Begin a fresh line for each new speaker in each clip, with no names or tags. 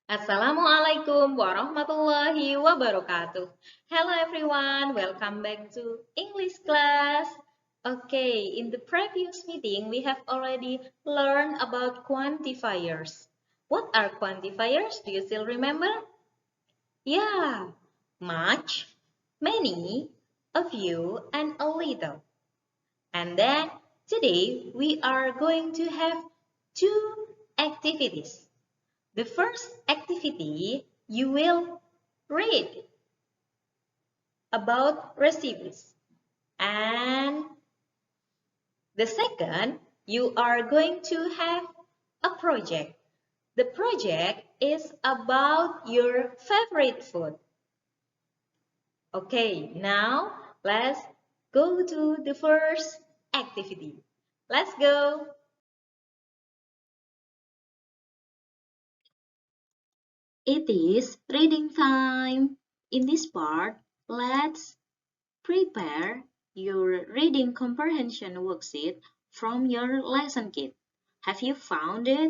Assalamualaikum warahmatullahi wabarakatuh. Hello everyone, welcome back to English class. Okay, in the previous meeting, we have already learned about quantifiers. What are quantifiers? Do you still remember? Yeah, much, many, a few, and a little. And then today we are going to have two activities. The first activity, you will read about recipes. And the second, you are going to have a project. The project is about your favorite food. Okay, now let's go to the first activity. Let's go. It is reading time. In this part, let's prepare your reading comprehension worksheet from your lesson kit. Have you found it?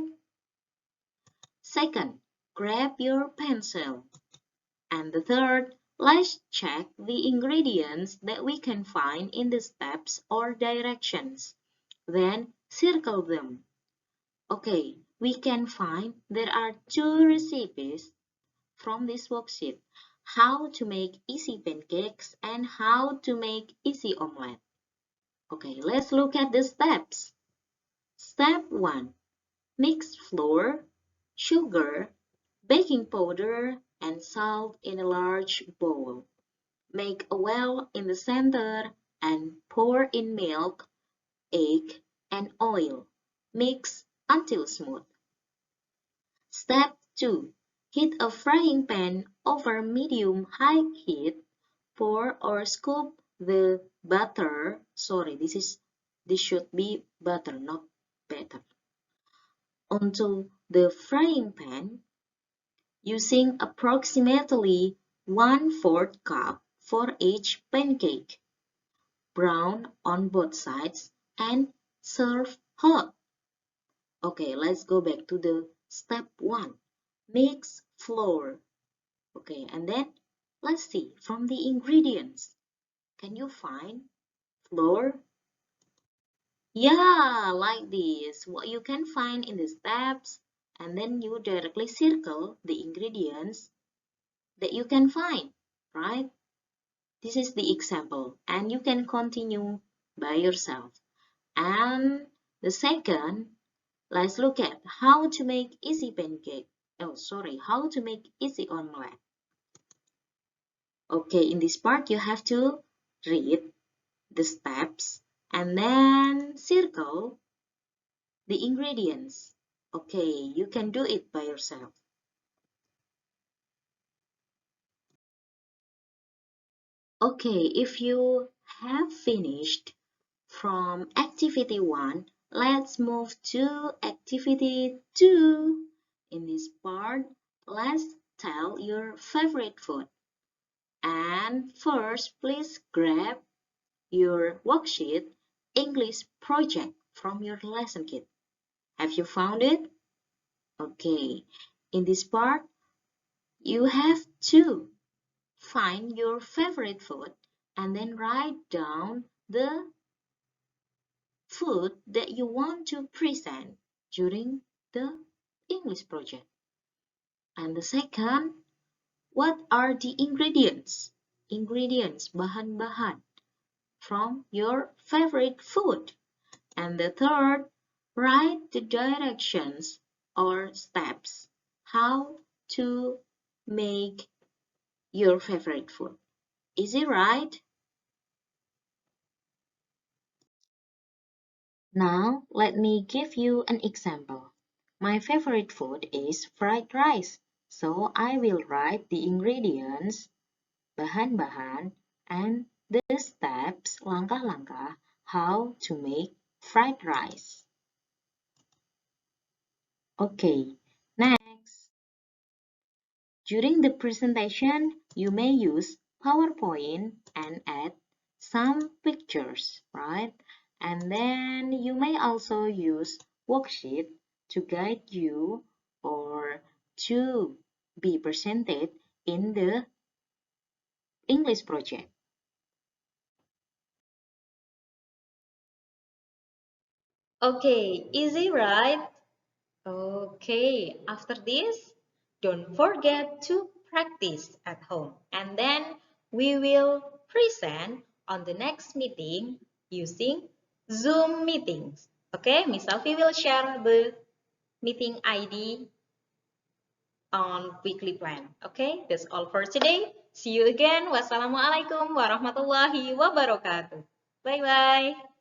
Second, grab your pencil. And the third, let's check the ingredients that we can find in the steps or directions. Then circle them. Okay, we can find there are two recipes from this worksheet: how to make easy pancakes and how to make easy omelette. Okay, let's look at the steps. Step 1. Mix flour, sugar, baking powder, and salt in a large bowl. Make a well in the center and pour in milk, egg, and oil. Mix until smooth. Step 2. Heat a frying pan over medium-high heat. Pour or scoop the butter. Sorry, this should be butter, not batter. Onto the frying pan using approximately 1/4 cup for each pancake. Brown on both sides and serve hot. Okay, let's go back to the step 1. Mix flour. Okay, and then let's see from the ingredients. Can you find flour? Yeah, like this. What you can find in the steps, and then you directly circle the ingredients that you can find, right? This is the example, and you can continue by yourself. And the second, let's look at how to make easy pancake. Oh, sorry, how to make easy omelette. Okay, in this part, you have to read the steps and then circle the ingredients. Okay, you can do it by yourself. Okay, if you have finished from activity 1, let's move to activity 2. In this part, let's tell your favorite food. And first, please grab your worksheet English project from your lesson kit. Have you found it? Okay, in this part, you have to find your favorite food and then write down the food that you want to present during the English project. And the second, what are the ingredients? Ingredients, bahan-bahan from your favorite food. And the third, write the directions or steps how to make your favorite food. Is it right? Now, let me give you an example. My favorite food is fried rice, so I will write the ingredients, bahan-bahan, and the steps, langkah-langkah, how to make fried rice. Okay, next. During the presentation, you may use PowerPoint and add some pictures, right? And then you may also use worksheet to guide you or to be presented in the English project. Okay, easy, right? Okay, after this, don't forget to practice at home. And then we will present on the next meeting using Zoom meetings. Okay, Miss Salvi will share the meeting ID on weekly plan. Okay, that's all for today. See you again. Wassalamualaikum warahmatullahi wabarakatuh. Bye-bye.